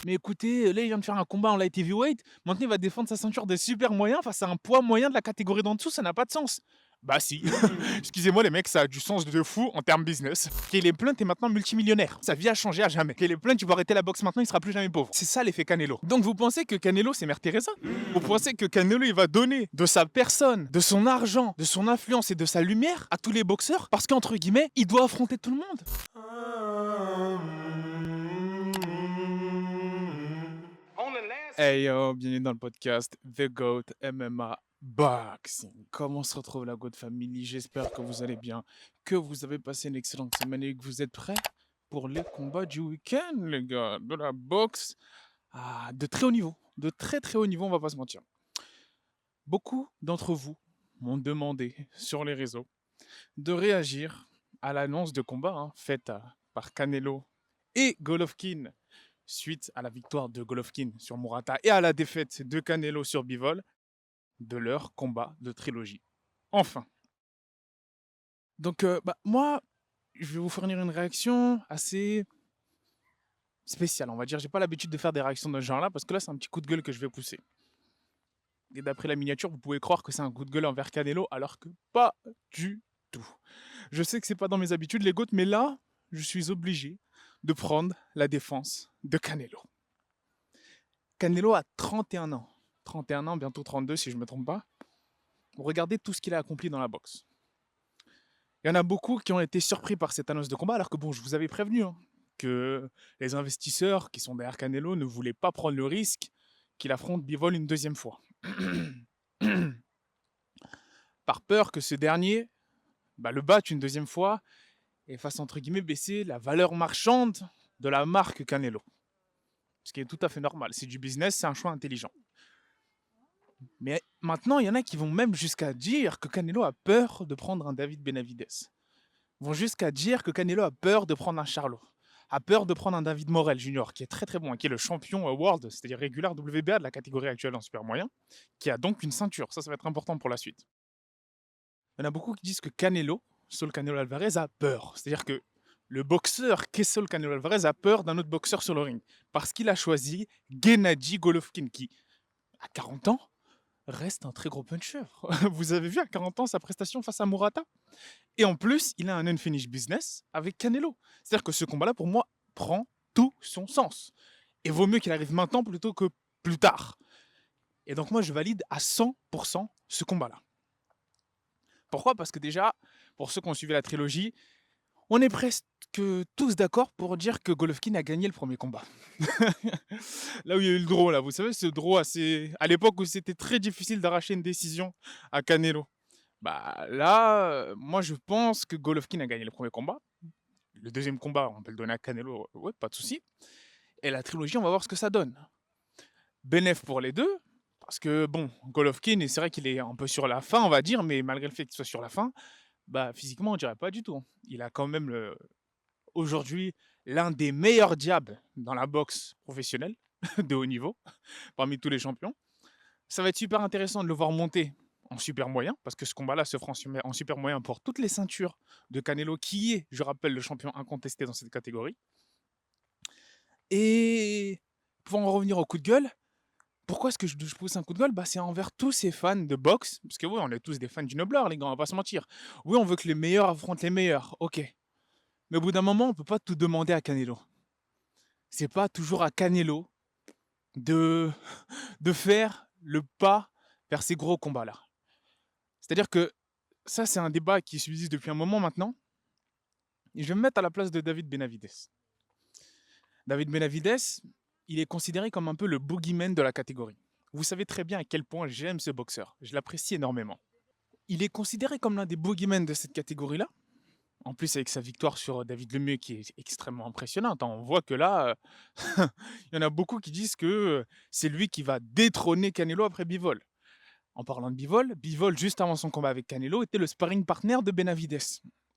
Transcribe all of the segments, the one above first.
Mais écoutez, là, il vient de faire un combat en light heavyweight. Maintenant, il va défendre sa ceinture des super moyens face à un poids moyen de la catégorie d'en dessous. Ça n'a pas de sens. Bah si. Excusez-moi les mecs, ça a du sens de fou en termes business. Caleb Plant est maintenant multimillionnaire. Sa vie a changé à jamais. Caleb Plant, il va arrêter la boxe maintenant, il sera plus jamais pauvre. C'est ça l'effet Canelo. Donc vous pensez que Canelo c'est Mère Teresa? Vous pensez que Canelo il va donner de sa personne, de son argent, de son influence et de sa lumière à tous les boxeurs parce qu'entre guillemets, il doit affronter tout le monde? Hey yo, bienvenue dans le podcast The GOAT MMA Boxing. Comment se retrouve la GOAT Family? J'espère que vous allez bien, que vous avez passé une excellente semaine et que vous êtes prêts pour les combats du week-end, les gars. De la boxe de très haut niveau. De très très haut niveau, on va pas se mentir. Beaucoup d'entre vous m'ont demandé sur les réseaux de réagir à l'annonce de combat faite par Canelo et Golovkin suite à la victoire de Golovkin sur Murata et à la défaite de Canelo sur Bivol de leur combat de trilogie. Enfin. Donc, moi, je vais vous fournir une réaction assez spéciale, on va dire. J'ai pas l'habitude de faire des réactions de ce genre-là parce que là, c'est un petit coup de gueule que je vais pousser. Et d'après la miniature, vous pouvez croire que c'est un coup de gueule envers Canelo, alors que pas du tout. Je sais que c'est pas dans mes habitudes, les gouttes, mais là, je suis obligé de prendre la défense de Canelo. Canelo a 31 ans. 31 ans, bientôt 32 si je ne me trompe pas. Regardez tout ce qu'il a accompli dans la boxe. Il y en a beaucoup qui ont été surpris par cette annonce de combat, alors que bon, je vous avais prévenu que les investisseurs qui sont derrière Canelo ne voulaient pas prendre le risque qu'il affronte Bivol une deuxième fois. Par peur que ce dernier le batte une deuxième fois et fasse entre guillemets baisser la valeur marchande de la marque Canelo. Ce qui est tout à fait normal. C'est du business, c'est un choix intelligent. Mais maintenant, il y en a qui vont même jusqu'à dire que Canelo a peur de prendre un David Benavidez. Ils vont jusqu'à dire que Canelo a peur de prendre un Charlo. A peur de prendre un David Morel Junior, qui est très très bon, qui est le champion world, c'est-à-dire régulier WBA de la catégorie actuelle en super moyen, qui a donc une ceinture. Ça va être important pour la suite. Il y en a beaucoup qui disent que Canelo, Saul Canelo Alvarez, a peur. C'est-à-dire que le boxeur qu'est Saul Canelo Alvarez a peur d'un autre boxeur sur le ring. Parce qu'il a choisi Gennady Golovkin, qui, à 40 ans, reste un très gros puncher. Vous avez vu à 40 ans sa prestation face à Murata? Et en plus, il a un unfinished business avec Canelo. C'est-à-dire que ce combat-là, pour moi, prend tout son sens. Et vaut mieux qu'il arrive maintenant plutôt que plus tard. Et donc moi, je valide à 100% ce combat-là. Pourquoi? Parce que déjà, pour ceux qui ont suivi la trilogie, on est presque tous d'accord pour dire que Golovkin a gagné le premier combat. Là où il y a eu le draw, là, vous savez, ce draw assez... à l'époque où c'était très difficile d'arracher une décision à Canelo. Là, moi je pense que Golovkin a gagné le premier combat. Le deuxième combat, on peut le donner à Canelo, ouais, pas de souci. Et la trilogie, on va voir ce que ça donne. Bénéf pour les deux, parce que bon, Golovkin, et c'est vrai qu'il est un peu sur la fin, on va dire, mais malgré le fait qu'il soit sur la fin, physiquement, on dirait pas du tout. Il a quand même aujourd'hui l'un des meilleurs jabs dans la boxe professionnelle de haut niveau, parmi tous les champions. Ça va être super intéressant de le voir monter en super moyen, parce que ce combat-là se fera en super moyen pour toutes les ceintures de Canelo, qui est, je rappelle, le champion incontesté dans cette catégorie. Et pour en revenir au coup de gueule, pourquoi est-ce que je pousse un coup de gueule? C'est envers tous ces fans de boxe, parce que oui, on est tous des fans du noblard, les gars, on va pas se mentir. Oui, on veut que les meilleurs affrontent les meilleurs, ok. Mais au bout d'un moment, on peut pas tout demander à Canelo. C'est pas toujours à Canelo de, de faire le pas vers ces gros combats-là. C'est-à-dire que ça, c'est un débat qui subsiste depuis un moment maintenant. Et je vais me mettre à la place de David Benavidez. David Benavidez, il est considéré comme un peu le boogeyman de la catégorie. Vous savez très bien à quel point j'aime ce boxeur. Je l'apprécie énormément. Il est considéré comme l'un des boogeymen de cette catégorie-là. En plus, avec sa victoire sur David Lemieux qui est extrêmement impressionnante. On voit que là, il y en a beaucoup qui disent que c'est lui qui va détrôner Canelo après Bivol. En parlant de Bivol, Bivol, juste avant son combat avec Canelo, était le sparring partner de Benavidez.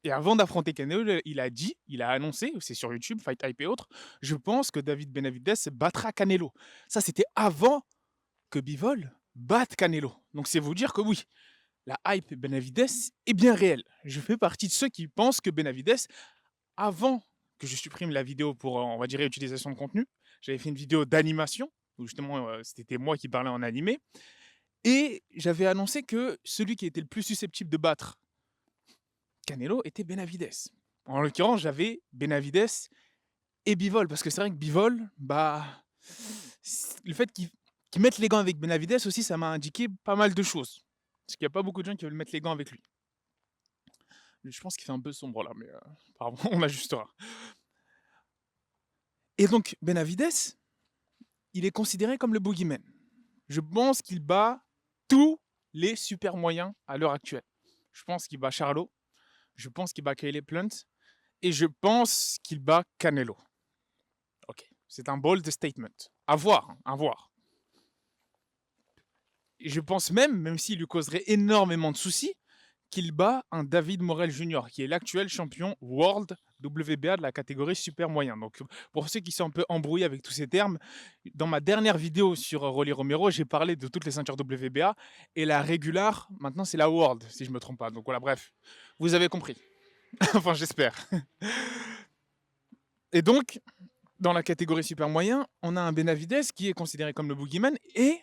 Et avant d'affronter Canelo, il a annoncé, c'est sur YouTube, Fight Hype et autres, je pense que David Benavidez battra Canelo. Ça, c'était avant que Bivol batte Canelo. Donc c'est vous dire que oui, la hype Benavidez est bien réelle. Je fais partie de ceux qui pensent que Benavidez, avant que je supprime la vidéo pour, on va dire, utilisation de contenu, J'avais fait une vidéo d'animation où justement, c'était moi qui parlais en animé et j'avais annoncé que celui qui était le plus susceptible de battre Canelo était Benavides. En l'occurrence, j'avais Benavides et Bivol parce que c'est vrai que Bivol, bah, le fait qu'il mette les gants avec Benavides aussi, ça m'a indiqué pas mal de choses. Parce qu'il y a pas beaucoup de gens qui veulent mettre les gants avec lui. Je pense qu'il fait un peu sombre là, mais pardon, on ajustera. Et donc Benavides, il est considéré comme le boogeyman. Je pense qu'il bat tous les super moyens à l'heure actuelle. Je pense qu'il bat Charlo, je pense qu'il bat Caleb Plant et je pense qu'il bat Canelo. Ok, c'est un bold statement. À voir, hein, à voir. Et je pense même s'il lui causerait énormément de soucis, qu'il bat un David Morrell Jr., qui est l'actuel champion World WBA de la catégorie super moyen. Donc, pour ceux qui sont un peu embrouillés avec tous ces termes, dans ma dernière vidéo sur Rolly Romero, j'ai parlé de toutes les ceintures WBA et la régular, maintenant c'est la World, si je ne me trompe pas. Donc voilà, bref, vous avez compris. Enfin, j'espère. Et donc, dans la catégorie super moyen, on a un Benavides qui est considéré comme le boogeyman et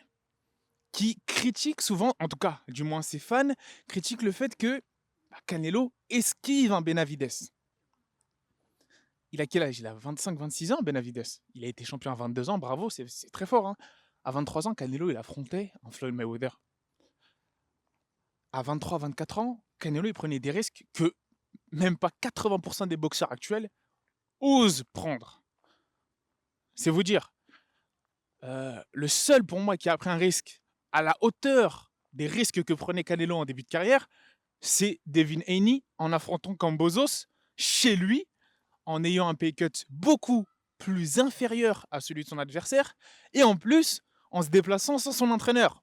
qui critique souvent, en tout cas, du moins ses fans, critiquent le fait que Canelo esquive un Benavides. Il a quel âge? Il a 25-26 ans, Benavides. Il a été champion à 22 ans, bravo, c'est très fort. Hein. À 23 ans, Canelo, il affrontait un Floyd Mayweather. À 23-24 ans, Canelo, il prenait des risques que même pas 80% des boxeurs actuels osent prendre. C'est vous dire. Le seul pour moi qui a pris un risque à la hauteur des risques que prenait Canelo en début de carrière, c'est Devin Haney en affrontant Kambosos chez lui, en ayant un pay cut beaucoup plus inférieur à celui de son adversaire, et en plus, en se déplaçant sans son entraîneur.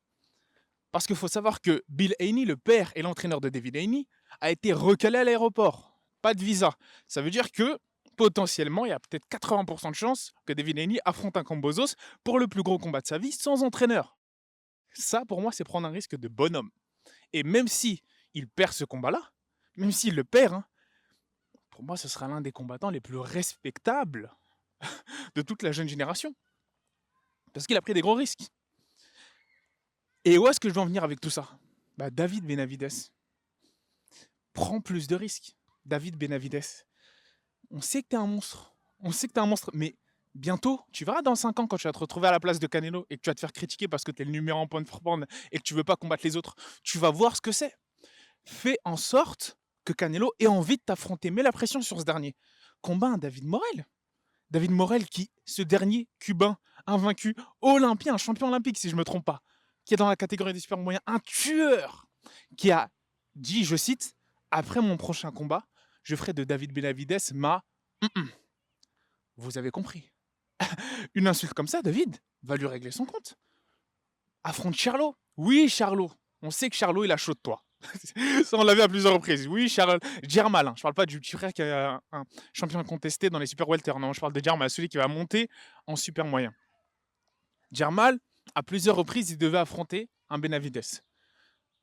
Parce qu'il faut savoir que Bill Haney, le père et l'entraîneur de Devin Haney, a été recalé à l'aéroport. Pas de visa. Ça veut dire que, potentiellement, il y a peut-être 80% de chances que Devin Haney affronte un Kambosos pour le plus gros combat de sa vie sans entraîneur. Ça, pour moi, c'est prendre un risque de bonhomme. Et même si il perd ce combat-là, même s'il le perd, hein, pour moi, ce sera l'un des combattants les plus respectables de toute la jeune génération. Parce qu'il a pris des gros risques. Et où est-ce que je veux en venir avec tout ça? David Benavides prend plus de risques. David Benavides, on sait que t'es un monstre. On sait que t'es un monstre, mais bientôt, tu verras dans 5 ans quand tu vas te retrouver à la place de Canelo et que tu vas te faire critiquer parce que t'es le numéro 1 point de prendre et que tu veux pas combattre les autres, tu vas voir ce que c'est. Fais en sorte que Canelo ait envie de t'affronter. Mets la pression sur ce dernier. Combat un David Morrell. David Morrell qui, ce dernier cubain, invaincu, olympien, champion olympique si je ne me trompe pas, qui est dans la catégorie des super moyens, un tueur, qui a dit, je cite, « Après mon prochain combat, je ferai de David Benavides ma... Vous avez compris. Une insulte comme ça, David, va lui régler son compte. Affronte Charlo. Oui, Charlo. On sait que Charlo, il a chaud de toi. Ça, on l'a vu à plusieurs reprises. Oui, Jermal. Hein. Je parle pas du petit frère qui est un champion contesté dans les super welter. Non, je parle de Jermal, celui qui va monter en super moyen. Jermal, à plusieurs reprises, il devait affronter un Benavides.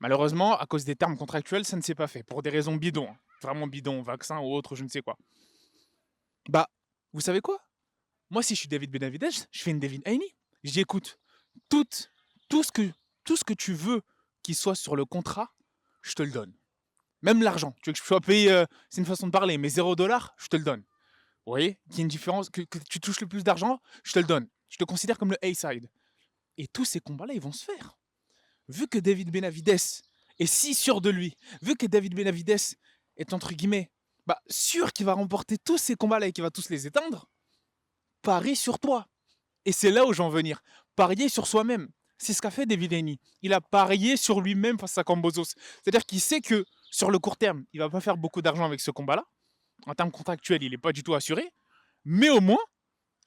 Malheureusement, à cause des termes contractuels, ça ne s'est pas fait. Pour des raisons bidons. Hein. Vraiment bidons, vaccin ou autre, je ne sais quoi. Vous savez quoi? Moi, si je suis David Benavides, je fais une Devin Haney. Je dis, écoute, tout ce que tu veux qu'il soit sur le contrat, je te le donne. Même l'argent. Tu veux que je sois payé, c'est une façon de parler, mais $0, je te le donne. Vous voyez qu'il y a une différence, que tu touches le plus d'argent, je te le donne. Je te considère comme le A-side. Et tous ces combats-là, ils vont se faire. Vu que David Benavides est si sûr de lui, vu que David Benavides est, entre guillemets, sûr qu'il va remporter tous ces combats-là et qu'il va tous les éteindre, parie sur toi. Et c'est là où j'en veux venir. Parier sur soi-même. C'est ce qu'a fait David Haney. Il a parié sur lui-même face à Kambosos. C'est-à-dire qu'il sait que sur le court terme, il ne va pas faire beaucoup d'argent avec ce combat-là. En termes contractuels, il n'est pas du tout assuré. Mais au moins,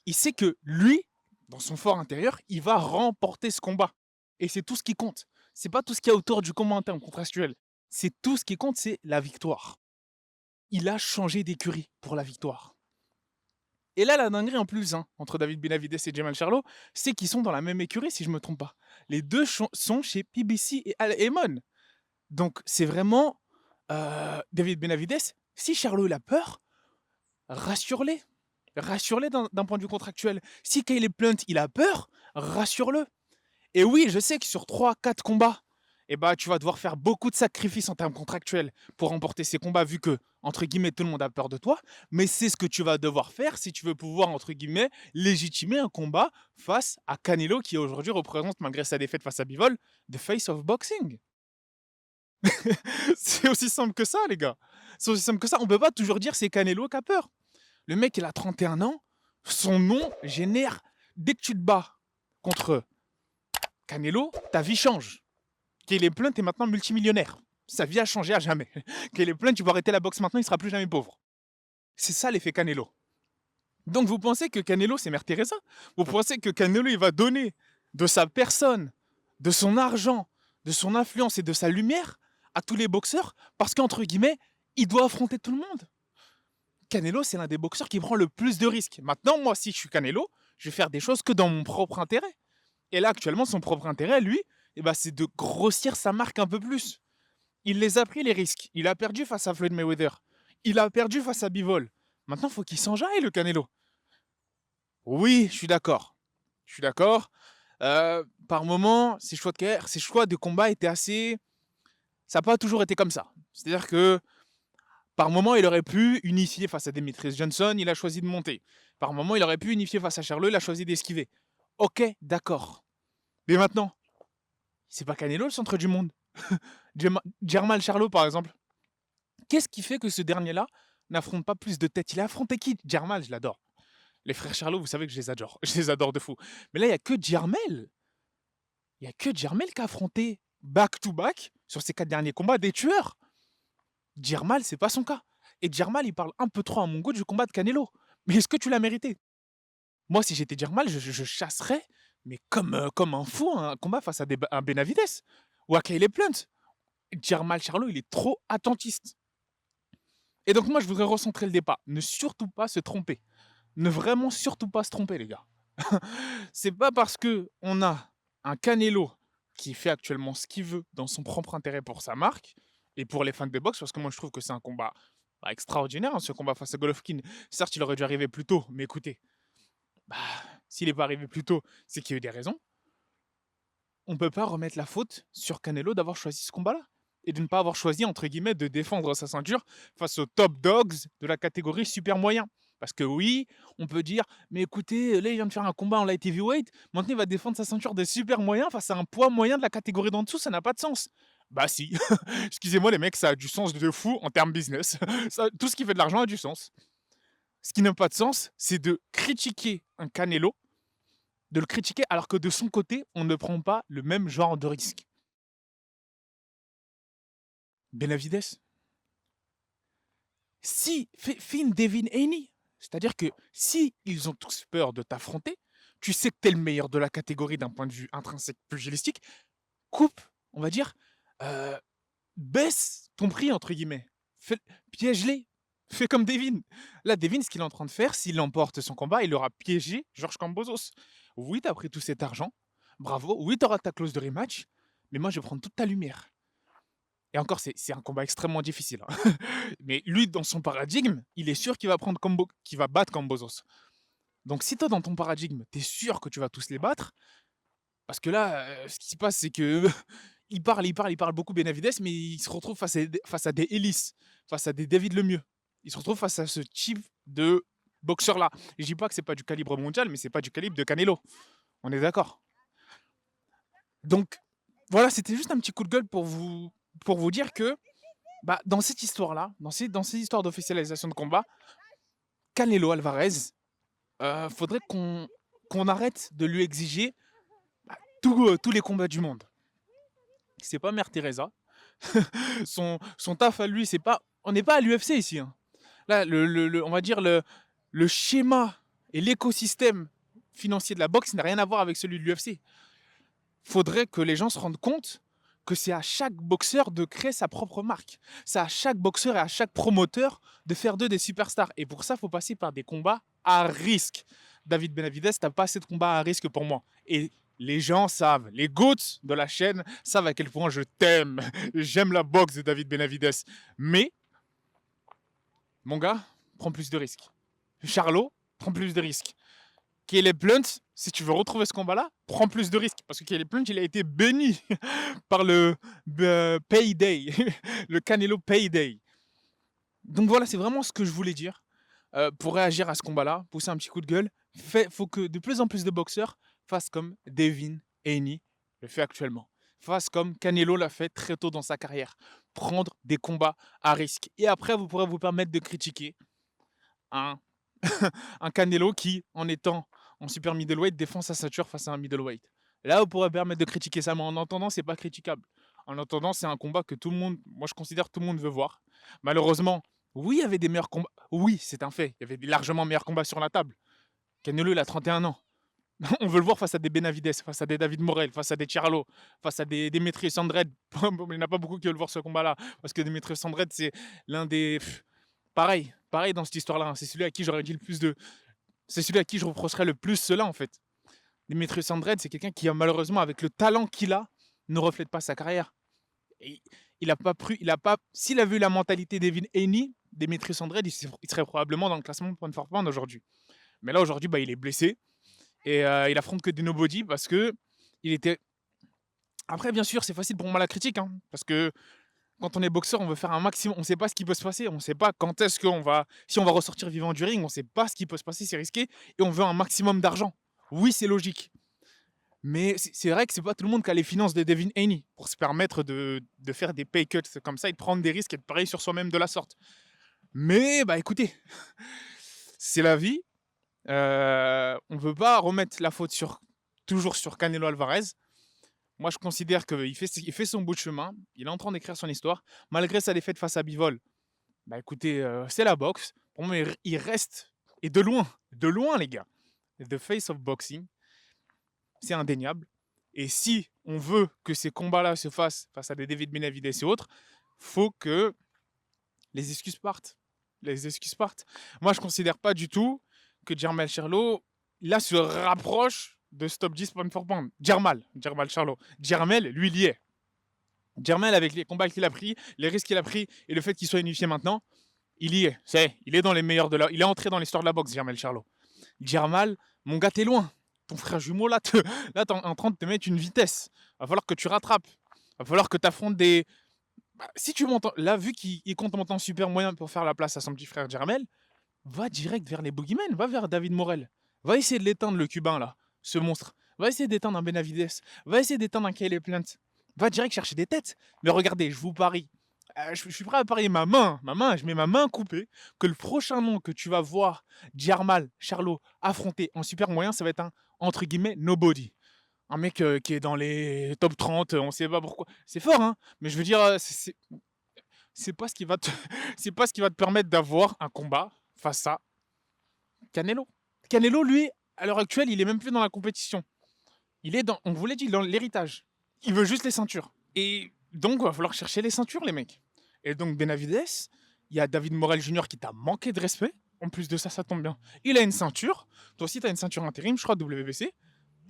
il sait que lui, dans son fort intérieur, il va remporter ce combat. Et c'est tout ce qui compte. C'est pas tout ce qu'il y a autour du combat en termes contractuels. C'est tout ce qui compte, c'est la victoire. Il a changé d'écurie pour la victoire. Et là, la dinguerie en plus, hein, entre David Benavides et Jermall Charlo, c'est qu'ils sont dans la même écurie, si je ne me trompe pas. Les deux sont chez PBC et Al Haymon. Donc, c'est vraiment David Benavides. Si Charlo il a peur, rassure-les. Rassure-les d'un point de vue contractuel. Si Caleb Plant, il a peur, rassure-le. Et oui, je sais que sur 3, 4 combats, eh ben, tu vas devoir faire beaucoup de sacrifices en termes contractuels pour remporter ces combats, vu que, entre guillemets, tout le monde a peur de toi. Mais c'est ce que tu vas devoir faire si tu veux pouvoir, entre guillemets, légitimer un combat face à Canelo, qui aujourd'hui représente, malgré sa défaite face à Bivol, the face of boxing. C'est aussi simple que ça, les gars. C'est aussi simple que ça. On peut pas toujours dire c'est Canelo qui a peur. Le mec, il a 31 ans. Son nom génère. Dès que tu te bats contre Canelo, ta vie change. Caleb Plant est maintenant multimillionnaire. Sa vie a changé à jamais. Caleb Plant, tu vas arrêter la boxe maintenant, il sera plus jamais pauvre. C'est ça l'effet Canelo. Donc vous pensez que Canelo, c'est Mère Teresa? Vous pensez que Canelo, il va donner de sa personne, de son argent, de son influence et de sa lumière à tous les boxeurs parce qu'entre guillemets, il doit affronter tout le monde? Canelo, c'est l'un des boxeurs qui prend le plus de risques. Maintenant, moi, si je suis Canelo, je vais faire des choses que dans mon propre intérêt. Et là, actuellement, son propre intérêt, lui, eh ben, c'est de grossir sa marque un peu plus. Il les a pris, les risques. Il a perdu face à Floyd Mayweather. Il a perdu face à Bivol. Maintenant, il faut qu'il s'enjaille, le Canelo. Oui, je suis d'accord. Je suis d'accord. Par moments, ses choix de carrière, ses choix de combat étaient assez... Ça n'a pas toujours été comme ça. C'est-à-dire que par moment, il aurait pu unifier face à Demetrius Johnson, il a choisi de monter. Par moment, il aurait pu unifier face à Charlo, il a choisi d'esquiver. Ok, d'accord. Mais maintenant, c'est pas Canelo le centre du monde. Jermall Charlo, par exemple. Qu'est-ce qui fait que ce dernier-là n'affronte pas plus de têtes? Il a affronté qui? Jermall, je l'adore. Les frères Charlo, vous savez que je les adore. Je les adore de fou. Mais là, il n'y a que Jermell. Il n'y a que Jermell qui a affronté back-to-back sur ces 4 derniers combats des tueurs. Jermall, c'est pas son cas. Et Jermall, il parle un peu trop à mon goût du combat de Canelo. Mais est-ce que tu l'as mérité? Moi, si j'étais Jermall, je chasserais, mais comme un fou, un combat face à un Benavides ou à Caleb Plant. Jermall Charlo, il est trop attentiste. Et donc moi, je voudrais recentrer le débat. Ne surtout pas se tromper. Ne vraiment surtout pas se tromper, les gars. C'est pas parce que on a un Canelo qui fait actuellement ce qu'il veut dans son propre intérêt pour sa marque et pour les fans de boxe, parce que moi je trouve que c'est un combat extraordinaire, hein, ce combat face à Golovkin. Certes, il aurait dû arriver plus tôt, mais écoutez, bah, s'il n'est pas arrivé plus tôt, c'est qu'il y a eu des raisons. On ne peut pas remettre la faute sur Canelo d'avoir choisi ce combat-là et de ne pas avoir choisi, entre guillemets, de défendre sa ceinture face aux top dogs de la catégorie super moyen. Parce que oui, on peut dire, mais écoutez, là, il vient de faire un combat en light heavyweight, maintenant il va défendre sa ceinture des super moyens face à un poids moyen de la catégorie d'en dessous, ça n'a pas de sens. Bah si, excusez-moi les mecs, ça a du sens de fou en termes business. Tout ce qui fait de l'argent a du sens. Ce qui n'a pas de sens, c'est de critiquer un Canelo, de le critiquer alors que de son côté, on ne prend pas le même genre de risque. Benavides, si, fais une Devin Haney. C'est-à-dire que si ils ont tous peur de t'affronter, tu sais que tu es le meilleur de la catégorie d'un point de vue intrinsèque pugilistique, coupe, on va dire, euh, baisse ton prix, entre guillemets. Piège-les. Fais comme Devin. Là, Devin, ce qu'il est en train de faire, s'il emporte son combat, il aura piégé Georges Kambosos. Oui, tu as pris tout cet argent. Bravo. Oui, tu auras ta clause de rematch. Mais moi, je vais prendre toute ta lumière. Et encore, c'est un combat extrêmement difficile, hein. Mais lui, dans son paradigme, il est sûr qu'il va battre Kambosos. Donc, si toi, dans ton paradigme, tu es sûr que tu vas tous les battre, parce que là, ce qui se passe, c'est que il parle beaucoup Benavides, mais il se retrouve face à des Ellis, face à des David Lemieux. Il se retrouve face à ce type de boxeur-là. Et je dis pas que c'est pas du calibre mondial, mais c'est pas du calibre de Canelo. On est d'accord. Donc, voilà, c'était juste un petit coup de gueule pour vous dire que bah, dans cette histoire-là, dans ces histoires d'officialisation de combat, Canelo Alvarez, faudrait qu'on arrête de lui exiger tous les combats du monde. C'est pas Mère Teresa. Son taf à lui, c'est pas. On n'est pas à l'UFC ici, hein. Là, on va dire le schéma et l'écosystème financier de la boxe n'a rien à voir avec celui de l'UFC. Faudrait que les gens se rendent compte que c'est à chaque boxeur de créer sa propre marque. C'est à chaque boxeur et à chaque promoteur de faire d'eux des superstars. Et pour ça, il faut passer par des combats à risque. David Benavides, t'as pas assez de combats à risque pour moi. Et les gens savent, les GOATs de la chaîne savent à quel point je t'aime. J'aime la boxe de David Benavides. Mais, mon gars, prends plus de risques. Charlo, prends plus de risques. Caleb Plant, si tu veux retrouver ce combat-là, prends plus de risques. Parce que Caleb Plant, il a été béni par le Payday, le Canelo Payday. Donc voilà, c'est vraiment ce que je voulais dire. Pour réagir à ce combat-là, pousser un petit coup de gueule, faut que de plus en plus de boxeurs fassent comme Devin Haney le fait actuellement. Fassent comme Canelo l'a fait très tôt dans sa carrière. Prendre des combats à risque. Et après, vous pourrez vous permettre de critiquer un, un Canelo qui, en étant en super middleweight, défend sa ceinture face à un middleweight. Là, vous pourrez permettre de critiquer ça, mais en entendant, c'est pas critiquable. En entendant, c'est un combat que tout le monde, moi je considère que tout le monde veut voir. Malheureusement, oui, il y avait des meilleurs combats. Oui, c'est un fait. Il y avait des largement meilleurs combats sur la table. Canelo, il a 31 ans. On veut le voir face à des Benavides, face à des David Morel, face à des Charlo, face à des Demetrius Andrade. Il n'y en a pas beaucoup qui veulent voir ce combat-là. Parce que Demetrius Andrade, c'est l'un des. Pareil dans cette histoire-là. Hein. C'est celui à qui j'aurais dit le plus de. C'est celui à qui je reprocherais le plus cela, en fait. Demetrius Andrade, c'est quelqu'un qui, malheureusement, avec le talent qu'il a, ne reflète pas sa carrière. Et il a pas pris, il a pas. S'il avait eu la mentalité d'Evin Haney, Demetrius Andrade, il serait probablement dans le classement point for pound aujourd'hui. Mais là, aujourd'hui, il est blessé. Et il affronte que des nobody parce que il était. Après, bien sûr, c'est facile pour moi la critique, hein, parce que quand on est boxeur, on veut faire un maximum. On ne sait pas ce qui peut se passer. On ne sait pas quand est-ce qu'on va. Si on va ressortir vivant du ring, on ne sait pas ce qui peut se passer. C'est risqué. Et on veut un maximum d'argent. Oui, c'est logique. Mais c'est vrai que c'est pas tout le monde qui a les finances de Devin Haney pour se permettre de faire des pay cuts comme ça et de prendre des risques et de parier sur soi-même de la sorte. Mais écoutez, c'est la vie. On ne veut pas remettre la faute toujours sur Canelo Alvarez. Moi, je considère qu'il fait son bout de chemin. Il est en train d'écrire son histoire. Malgré sa défaite face à Bivol, écoutez, c'est la boxe. Pour moi, il reste, et de loin, les gars, the face of boxing. C'est indéniable. Et si on veut que ces combats-là se fassent face à des David Benavides et autres, faut que les excuses partent. Les excuses partent. Moi, je ne considère pas du tout que Jermel Charlo, là, se rapproche de Stop 10 pound for pound. Jermel Charlo. Jermel, lui, il y est. Jermel, avec les combats qu'il a pris, les risques qu'il a pris et le fait qu'il soit unifié maintenant, il y est. Il est dans les meilleurs de la. Il est entré dans l'histoire de la boxe, Jermel Charlo. Jermel, mon gars, t'es loin. Ton frère jumeau, là, t'es en train de te mettre une vitesse. Va falloir que tu rattrapes. Va falloir que tu affrontes des. Si tu montes. Là, vu qu'il compte monter en super moyen pour faire la place à son petit frère Jermel, va direct vers les boogeymen. Va vers David Morel. Va essayer de l'éteindre, le Cubain, là. Ce monstre. Va essayer d'éteindre un Benavides. Va essayer d'éteindre un Caleb Plant. Va direct chercher des têtes. Mais regardez, je vous parie. Je suis prêt à parier je mets ma main coupée, que le prochain nom que tu vas voir Jermel Charlo affronter en super moyen, ça va être un, entre guillemets, nobody. Un mec qui est dans les top 30, on sait pas pourquoi. C'est fort, hein, mais je veux dire, c'est pas ce qui va te, c'est pas ce qui va te permettre d'avoir un combat face à Canelo. Canelo, lui, à l'heure actuelle, il est même plus dans la compétition. Il est dans, on vous l'a dit, dans l'héritage. Il veut juste les ceintures. Et donc, il va falloir chercher les ceintures, les mecs. Et donc, Benavides, il y a David Morel Jr. qui t'a manqué de respect. En plus de ça, ça tombe bien. Il a une ceinture. Toi aussi, tu as une ceinture intérim, je crois, WBC.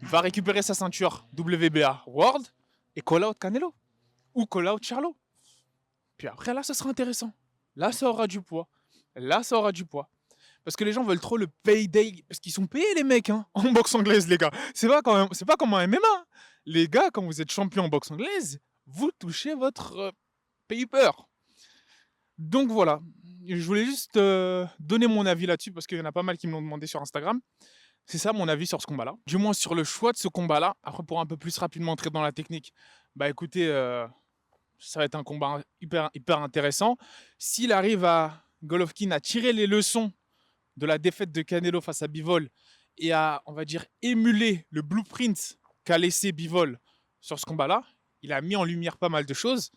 Il va récupérer sa ceinture WBA World et call out Canelo. Ou call out Charlo. Puis après, là, ça sera intéressant. Là, ça aura du poids. Parce que les gens veulent trop le payday. Parce qu'ils sont payés, les mecs, hein, en boxe anglaise, les gars. C'est pas comme un MMA. Hein. Les gars, quand vous êtes champion en boxe anglaise, vous touchez votre paper. Donc voilà. Je voulais juste donner mon avis là-dessus parce qu'il y en a pas mal qui me l'ont demandé sur Instagram. C'est ça mon avis sur ce combat-là. Du moins sur le choix de ce combat-là. Après, pour un peu plus rapidement entrer dans la technique, écoutez, ça va être un combat hyper intéressant. S'il arrive Golovkin à tirer les leçons de la défaite de Canelo face à Bivol et à, on va dire, émuler le blueprint qu'a laissé Bivol sur ce combat-là, il a mis en lumière pas mal de choses.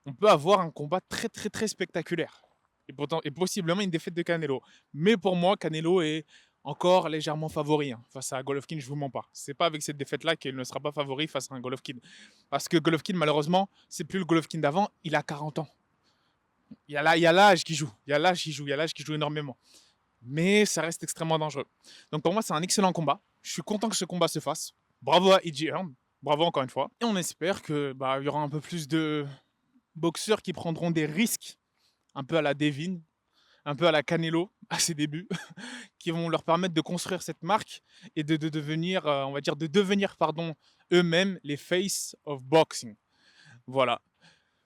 On peut avoir un combat très spectaculaire. Et possiblement une défaite de Canelo. Mais pour moi, Canelo est encore légèrement favori hein, face à Golovkin, je vous mens pas. C'est pas avec cette défaite-là qu'il ne sera pas favori face à un Golovkin. Parce que Golovkin, malheureusement, c'est plus le Golovkin d'avant, il a 40 ans. Il y a l'âge qui joue. Il y a l'âge qui joue énormément. Mais ça reste extrêmement dangereux. Donc pour moi, c'est un excellent combat. Je suis content que ce combat se fasse. Bravo à E.J. Hearn. Bravo encore une fois. Et on espère que y aura un peu plus de boxeurs qui prendront des risques, un peu à la Devin, un peu à la Canelo, à ses débuts, qui vont leur permettre de construire cette marque et de devenir, on va dire, de devenir, pardon, eux-mêmes les face of boxing. Voilà.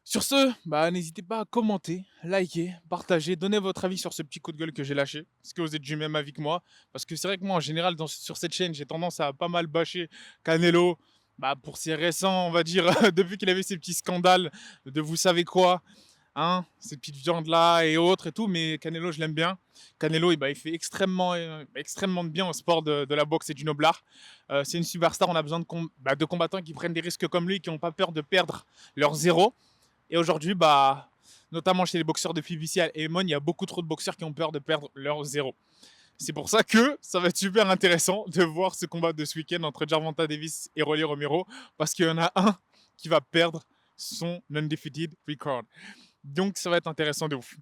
Sur ce, bah, n'hésitez pas à commenter, liker, partager, donner votre avis sur ce petit coup de gueule que j'ai lâché. Est-ce que vous êtes du même avis que moi? Parce que c'est vrai que moi, en général, sur cette chaîne, j'ai tendance à pas mal bâcher Canelo, bah, pour ses récents, on va dire, depuis qu'il avait ses petits scandales de vous savez quoi, hein, ces petites viandes-là et autres et tout. Mais Canelo, je l'aime bien. Canelo, il fait extrêmement de bien au sport de la boxe et du noble art. C'est une superstar, on a besoin de combattants qui prennent des risques comme lui, qui n'ont pas peur de perdre leur zéro. Et aujourd'hui, bah, notamment chez les boxeurs de PBC et Emon, il y a beaucoup trop de boxeurs qui ont peur de perdre leur zéro. C'est pour ça que ça va être super intéressant de voir ce combat de ce week-end entre Gervonta Davis et Rolly Romero, parce qu'il y en a un qui va perdre son undefeated record. Donc ça va être intéressant de ouf.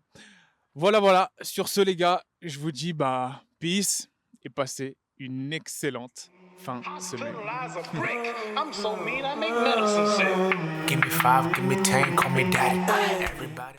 Voilà. Sur ce, les gars, je vous dis bah peace et passez une excellente fin de semaine. I'm so mean, I make medicine sick. Give me 5, give me 10, call me daddy. Everybody.